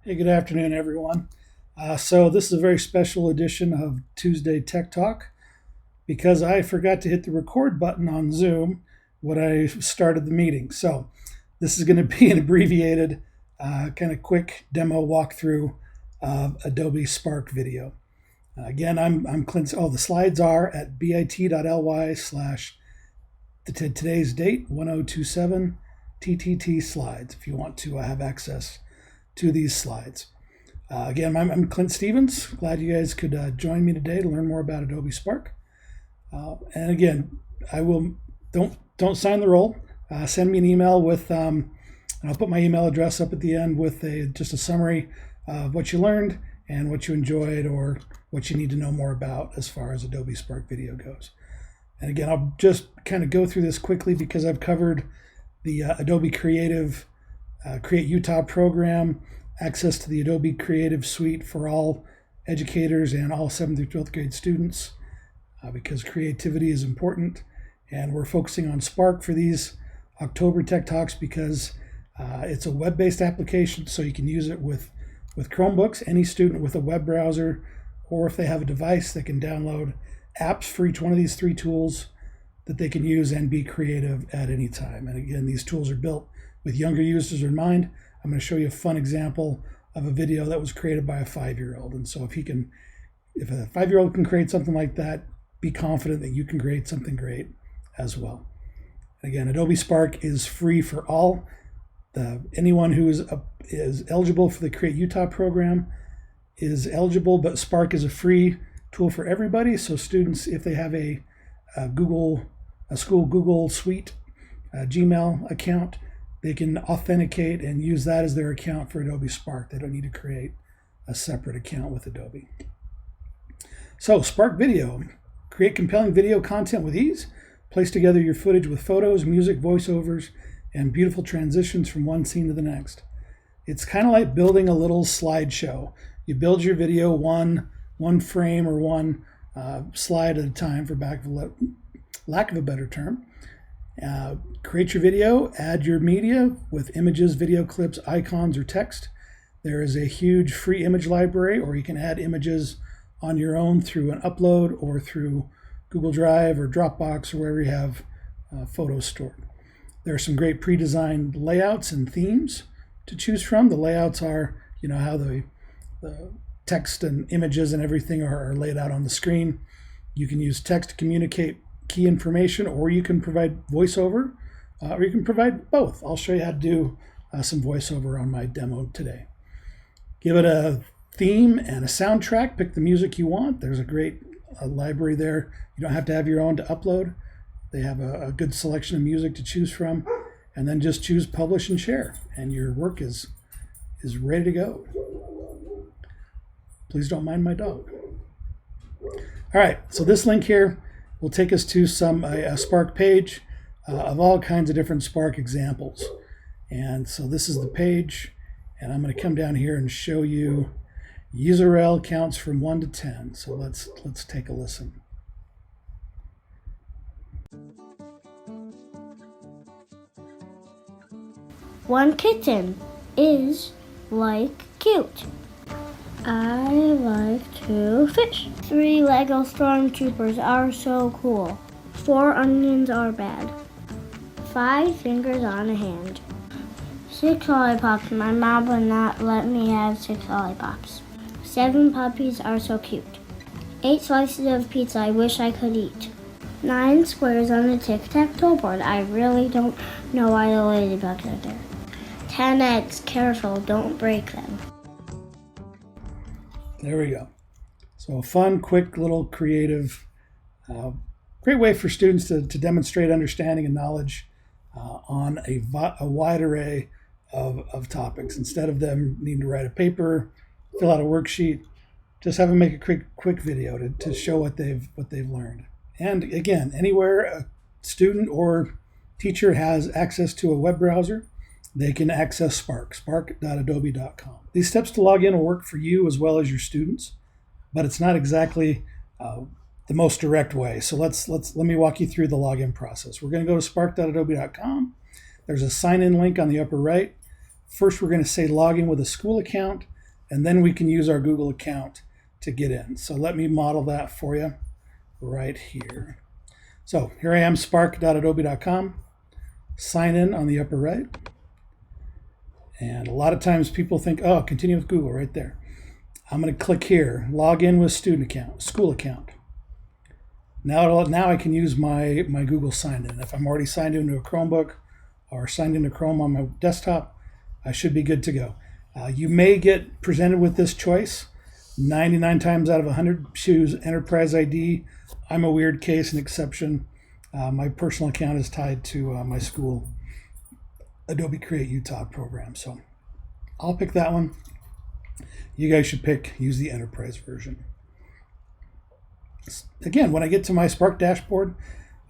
Hey, good afternoon, everyone. So this is a very special edition of Tuesday Tech Talk because I forgot to hit the record button on Zoom when I started the meeting. So this is going to be an abbreviated, kind of quick demo walkthrough of Adobe Spark video. Again, I'm Clint. Oh, the slides are at bit.ly slash today's date 1027 TTT slides if you want to have access to these slides. Again, I'm Clint Stevens. Glad you guys could join me today to learn more about Adobe Spark. And again, I will don't sign the roll. Send me an email with, and I'll put my email address up at the end with just a summary of what you learned and what you enjoyed or what you need to know more about as far as Adobe Spark video goes. And again, I'll just kind of go through this quickly because I've covered the Adobe Creative Create Utah program, access to the Adobe Creative Suite for all educators and all 7th through 12th grade students because creativity is important. And we're focusing on Spark for these October Tech Talks because it's a web-based application, so you can use it with Chromebooks, any student with a web browser, or if they have a device, they can download apps for each one of these 3 tools that they can use and be creative at any time. And again, these tools are built with younger users in mind. I'm going to show you a fun example of a video that was created by a 5-year-old. And so if a 5-year-old can create something like that, be confident that you can create something great as well. Again, Adobe Spark is free for all. Anyone who is eligible for the Create Utah program is eligible, but Spark is a free tool for everybody. So students, if they have a school Google Suite Gmail account, they can authenticate and use that as their account for Adobe Spark. They don't need to create a separate account with Adobe. So Spark Video. Create compelling video content with ease. Place together your footage with photos, music, voiceovers, and beautiful transitions from one scene to the next. It's kind of like building a little slideshow. You build your video one frame or one slide at a time, for lack of a better term. Create your video, add your media with images, video clips, icons, or text. There is a huge free image library, or you can add images on your own through an upload or through Google Drive or Dropbox or wherever you have photos stored. There are some great pre-designed layouts and themes to choose from. The layouts are, how the text and images and everything are laid out on the screen. You can use text to communicate key information, or you can provide voiceover, or you can provide both. I'll show you how to do some voiceover on my demo today. Give it a theme and a soundtrack. Pick the music you want. There's a great library there. You don't have to have your own to upload. They have a good selection of music to choose from, and then just choose publish and share, and your work is ready to go. Please don't mind my dog. All right, so this link here will take us to a Spark page of all kinds of different Spark examples. And so this is the page, and I'm going to come down here and show you user counts from 1 to 10. So let's take a listen. One kitten is like cute. I like to fish. 3 Lego stormtroopers are so cool. 4 onions are bad. 5 fingers on a hand. 6 lollipops. My mom would not let me have 6 lollipops. 7 puppies are so cute. 8 slices of pizza I wish I could eat. 9 squares on a tic-tac-toe board. I really don't know why the ladybugs are there. 10 eggs. Careful, don't break them. There we go. So a fun, quick, little creative, great way for students to demonstrate understanding and knowledge on a wide array of topics. Instead of them needing to write a paper, fill out a worksheet, just have them make a quick video to show what they've learned. And again, anywhere a student or teacher has access to a web browser, they can access Spark, spark.adobe.com. These steps to log in will work for you as well as your students, but it's not exactly the most direct way. So let me walk you through the login process. We're going to go to spark.adobe.com. There's a sign in link on the upper right. First, we're going to say login with a school account. and then we can use our Google account to get in. So let me model that for you right here. So here I am, spark.adobe.com, sign in on the upper right. And a lot of times people think, oh, continue with Google right there. I'm going to click here, log in with student account, school account. Now I can use my Google sign in. If I'm already signed into a Chromebook or signed into Chrome on my desktop, I should be good to go. You may get presented with this choice. 99 times out of 100, choose Enterprise ID. I'm a weird case, an exception. My personal account is tied to my school Adobe Create Utah program. So I'll pick that one. You guys should use the Enterprise version. Again, when I get to my Spark dashboard,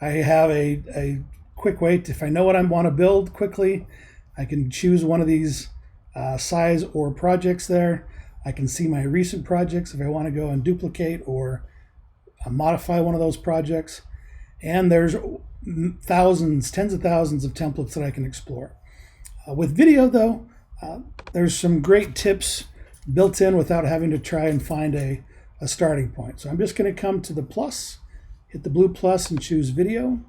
I have a quick way to, if I know what I want to build quickly, I can choose one of these size or projects there. I can see my recent projects if I want to go and duplicate or modify one of those projects. And there's thousands, tens of thousands of templates that I can explore. With video, though, there's some great tips built in without having to try and find a starting point. So I'm just going to come to the plus, hit the blue plus and choose video.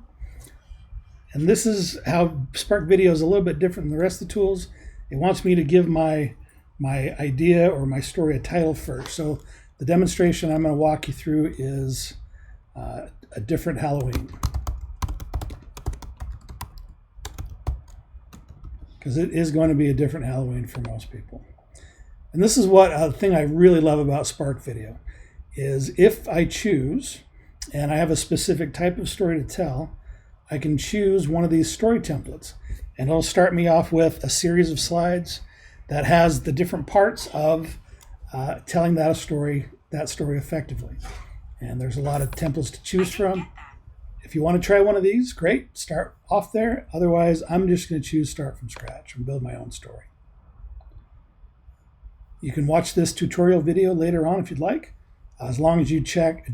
And this is how Spark Video is a little bit different than the rest of the tools. It wants me to give my idea or my story a title first. So the demonstration I'm going to walk you through is a different Halloween. Because it is going to be a different Halloween for most people. And this is what a thing I really love about Spark Video is if I choose, and I have a specific type of story to tell, I can choose one of these story templates. And it'll start me off with a series of slides that has the different parts of telling that story effectively. And there's a lot of templates to choose from. If you want to try one of these, great, start off there. Otherwise, I'm just going to choose start from scratch and build my own story. You can watch this tutorial video later on if you'd like. As long as you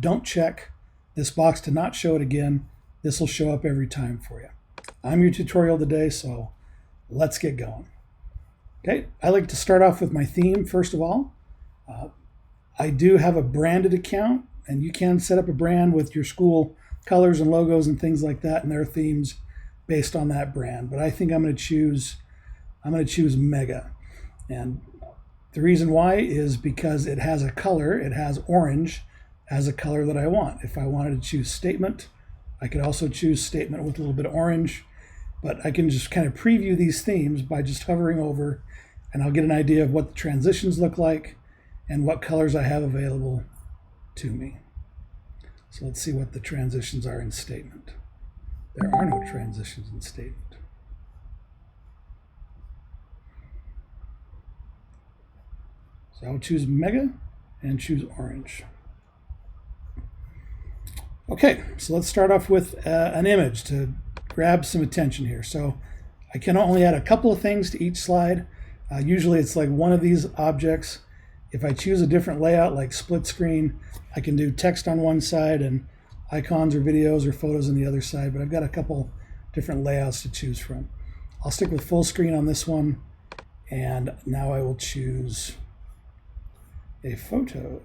don't check this box to not show it again, this will show up every time for you. I'm your tutorial today, so let's get going. Okay, I like to start off with my theme first of all. I do have a branded account, and you can set up a brand with your school colors and logos and things like that, and their themes based on that brand. But I think I'm going to choose Mega, and the reason why is because it has a color. It has orange as a color that I want. If I wanted to choose statement, I could also choose statement with a little bit of orange, but I can just kind of preview these themes by just hovering over, and I'll get an idea of what the transitions look like and what colors I have available to me. So let's see what the transitions are in statement. There are no transitions in statement. So I'll choose Mega and choose orange. Okay, so let's start off with an image to grab some attention here. So I can only add a couple of things to each slide. Usually it's like one of these objects. If I choose a different layout like split screen, I can do text on one side and icons or videos or photos on the other side, but I've got a couple different layouts to choose from. I'll stick with full screen on this one, and now I will choose a photo.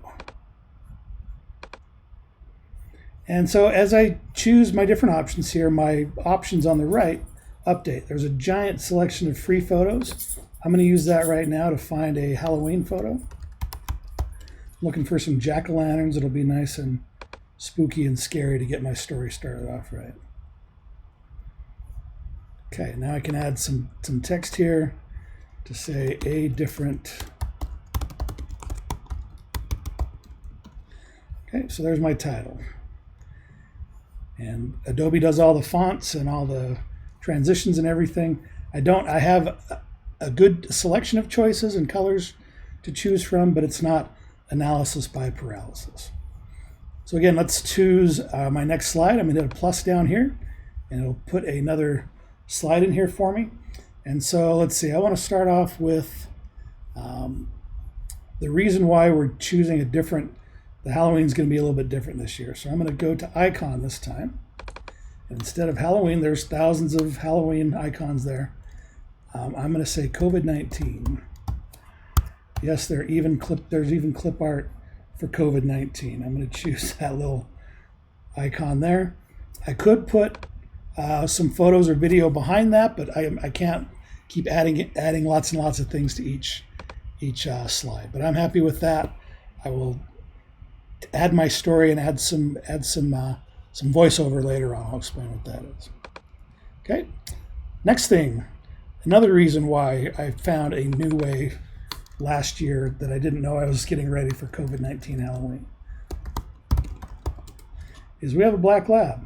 And so as I choose my different options here, my options on the right update. There's a giant selection of free photos. I'm going to use that right now to find a Halloween photo. Looking for some jack-o'-lanterns. It'll be nice and spooky and scary to get my story started off right. Okay, now I can add some text here to say a different. Okay, so there's my title. And Adobe does all the fonts and all the transitions and everything. I have a good selection of choices and colors to choose from, but it's not analysis by paralysis. So again, let's choose my next slide. I'm going to hit a plus down here, and it'll put another slide in here for me. And so let's see, I want to start off with the reason why we're choosing the Halloween's going to be a little bit different this year. So I'm going to go to icon this time. And instead of Halloween, there's thousands of Halloween icons there. I'm going to say COVID-19. Yes, there's even clip art for COVID-19. I'm going to choose that little icon there. I could put some photos or video behind that, but I can't keep adding lots and lots of things to each slide. But I'm happy with that. I will add my story and add some voiceover later on. I'll explain what that is. Okay. Next thing, another reason why I found a new way last year that I didn't know I was getting ready for COVID-19 Halloween is we have a black lab,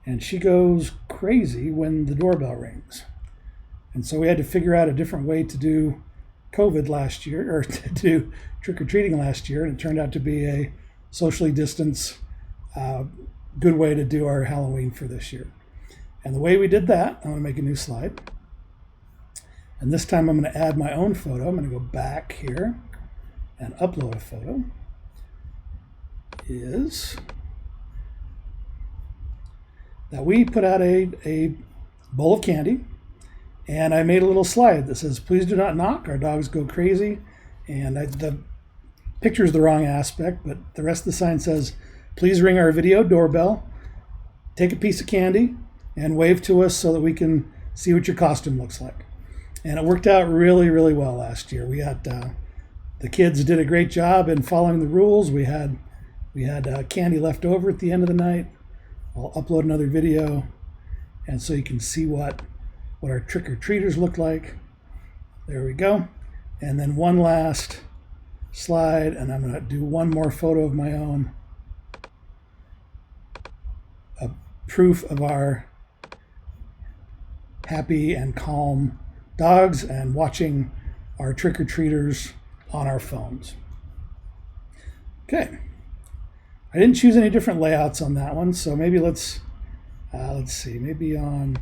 and she goes crazy when the doorbell rings. And so we had to figure out a different way to do COVID last year, or to do trick-or-treating last year, and it turned out to be a socially distanced, good way to do our Halloween for this year. And the way we did that, I'm going to make a new slide. And this time I'm going to add my own photo. I'm going to go back here and upload a photo. Is that we put out a bowl of candy, and I made a little slide that says, "Please do not knock, our dogs go crazy." And the picture's the wrong aspect, but the rest of the sign says, "Please ring our video doorbell, take a piece of candy, and wave to us so that we can see what your costume looks like." And it worked out really, really well last year. We had the kids did a great job in following the rules. We had candy left over at the end of the night. I'll upload another video, and so you can see what our trick-or-treaters look like. There we go. And then one last slide, and I'm going to do one more photo of my own. A proof of our happy and calm dogs and watching our trick-or-treaters on our phones. Okay. I didn't choose any different layouts on that one, so maybe let's see, maybe on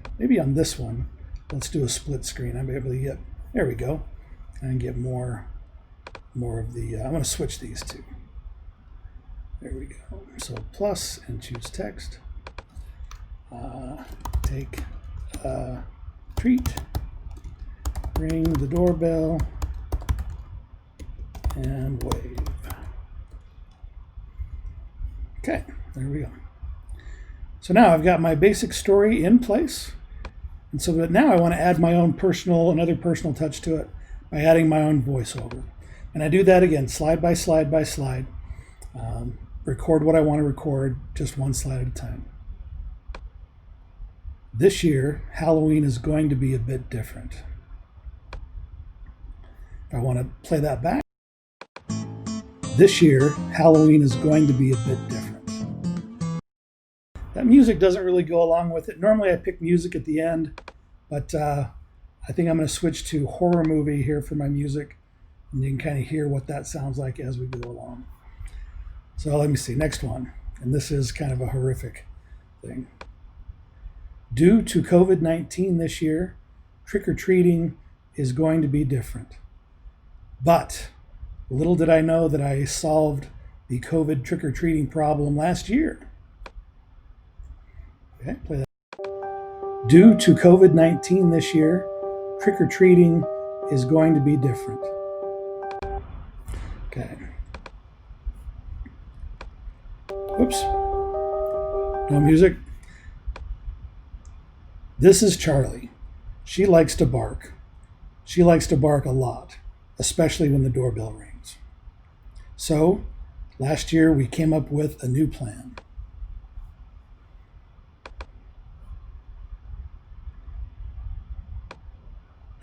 this one, let's do a split screen. I'm able to get, there we go, and get more of the, I'm going to switch these two. There we go. So plus and choose text. Take a treat, ring the doorbell, and wave. Okay, there we go. So now I've got my basic story in place. And so but now I want to add my own another personal touch to it by adding my own voiceover. And I do that again, slide by slide by slide. Record what I want to record, just one slide at a time. This year, Halloween is going to be a bit different. If I want to play that back. This year, Halloween is going to be a bit different. That music doesn't really go along with it. Normally I pick music at the end, but I think I'm going to switch to horror movie here for my music, and you can kind of hear what that sounds like as we go along. So let me see, next one. And this is kind of a horrific thing. Due to COVID-19 this year, trick-or-treating is going to be different. But little did I know that I solved the COVID trick-or-treating problem last year. Okay, play that. Due to COVID-19 this year, trick-or-treating is going to be different. Okay. Whoops. No music. This is Charlie. She likes to bark. She likes to bark a lot, especially when the doorbell rings. So, last year we came up with a new plan.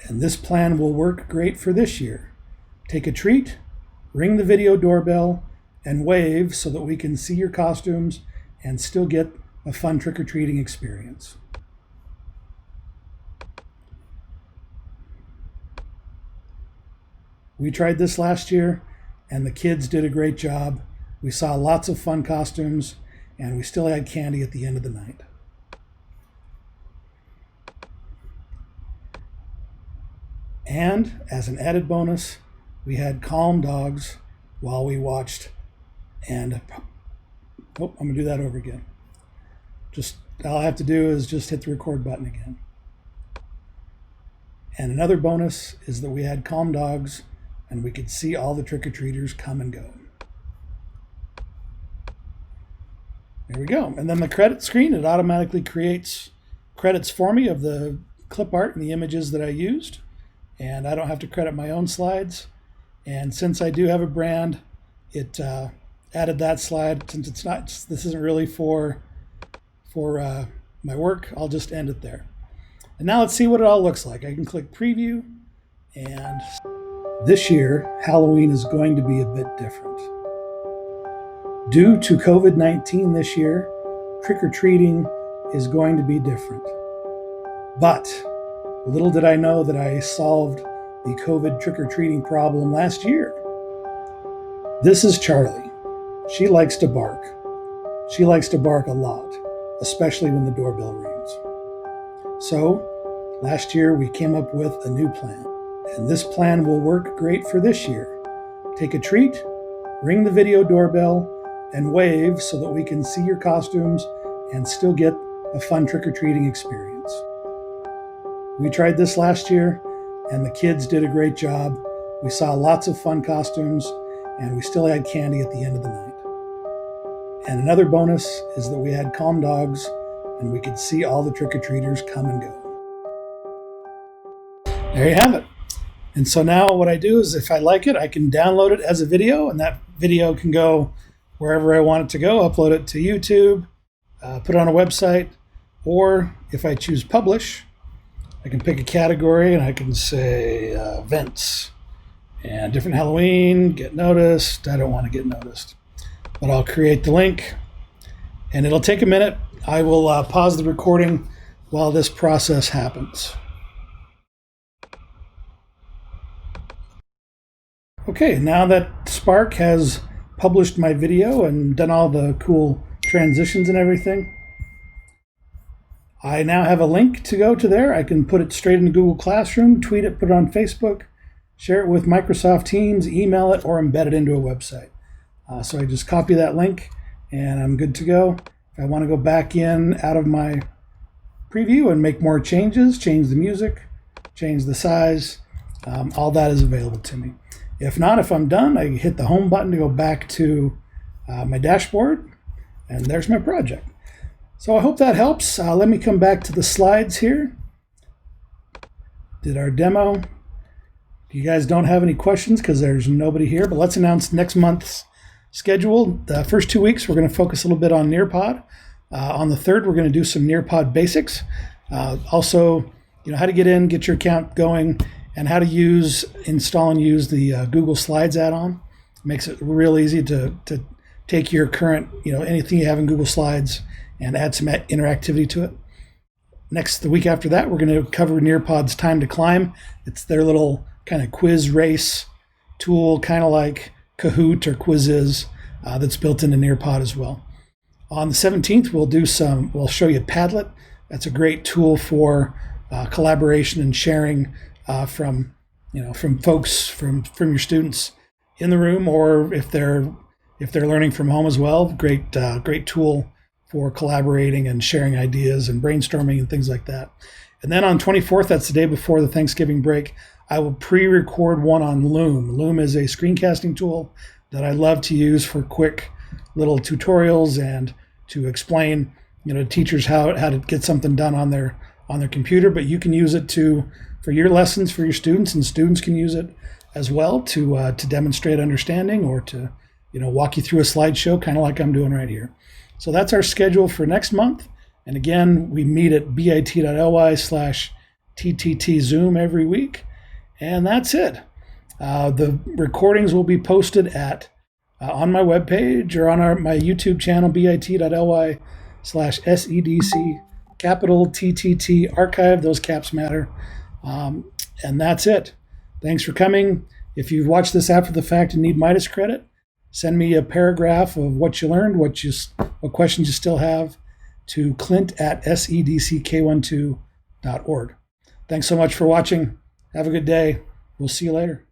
And this plan will work great for this year. Take a treat, ring the video doorbell, and wave so that we can see your costumes and still get a fun trick-or-treating experience. We tried this last year, and the kids did a great job. We saw lots of fun costumes, and we still had candy at the end of the night. And as an added bonus, we had calm dogs while we watched. And I'm going to do that over again. All I have to do is just hit the record button again. And another bonus is that we had calm dogs and we could see all the trick-or-treaters come and go. There we go. And then the credit screen, it automatically creates credits for me of the clip art and the images that I used. And I don't have to credit my own slides. And since I do have a brand, it added that slide. Since this isn't really for my work, I'll just end it there. And now let's see what it all looks like. I can click preview, and this year, Halloween is going to be a bit different. Due to COVID-19 this year, trick-or-treating is going to be different. But little did I know that I solved the COVID trick-or-treating problem last year. This is Charlie. She likes to bark. She likes to bark a lot, especially when the doorbell rings. So, last year we came up with a new plan, and this plan will work great for this year. Take a treat, ring the video doorbell, and wave so that we can see your costumes and still get a fun trick-or-treating experience. We tried this last year, and the kids did a great job. We saw lots of fun costumes, and we still had candy at the end of the night. And another bonus is that we had calm dogs, and we could see all the trick-or-treaters come and go. There you have it. And so now what I do is if I like it, I can download it as a video, and that video can go wherever I want it to go, upload it to YouTube, put it on a website, or if I choose publish, I can pick a category and I can say events and different Halloween, get noticed. I don't want to get noticed, but I'll create the link and it'll take a minute. I will pause the recording while this process happens. Okay, now that Spark has published my video and done all the cool transitions and everything, I now have a link to go to there. I can put it straight into Google Classroom, tweet it, put it on Facebook, share it with Microsoft Teams, email it, or embed it into a website. So I just copy that link and I'm good to go. If I want to go back in out of my preview and make more changes, change the music, change the size, all that is available to me. If not, if I'm done, I hit the home button to go back to my dashboard, and there's my project. So I hope that helps. Let me come back to the slides here. Did our demo. You guys don't have any questions because there's nobody here, but let's announce next month's schedule. The first 2 weeks, we're going to focus a little bit on Nearpod. On the 3rd, we're going to do some Nearpod basics. Also, how to get in, get your account going, and how to install and use the Google Slides add-on. Makes it real easy to take your current, anything you have in Google Slides and add some interactivity to it. The week after that, we're going to cover Nearpod's Time to Climb. It's their little kind of quiz race tool, kind of like Kahoot or Quizzes, that's built into Nearpod as well. On the 17th, we'll show you Padlet. That's a great tool for collaboration and sharing from folks, from your students in the room, or if they're learning from home as well. Great tool for collaborating and sharing ideas and brainstorming and things like that. And then on 24th, that's the day before the Thanksgiving break, I will pre-record one on Loom. Loom is a screencasting tool that I love to use for quick little tutorials and to explain, to teachers how to get something done on their computer. But you can use it for your lessons for your students, and students can use it as well to demonstrate understanding or to walk you through a slideshow, kind of like I'm doing right here. So that's our schedule for next month. And again, we meet at bit.ly/TTT Zoom every week. And that's it. The recordings will be posted on my webpage or on my YouTube channel, bit.ly/SEDC capital TTT archive. Those caps matter. And that's it. Thanks for coming. If you've watched this after the fact and need Midas credit, send me a paragraph of what you learned, what questions you still have, to clint@sedck12.org. Thanks so much for watching. Have a good day. We'll see you later.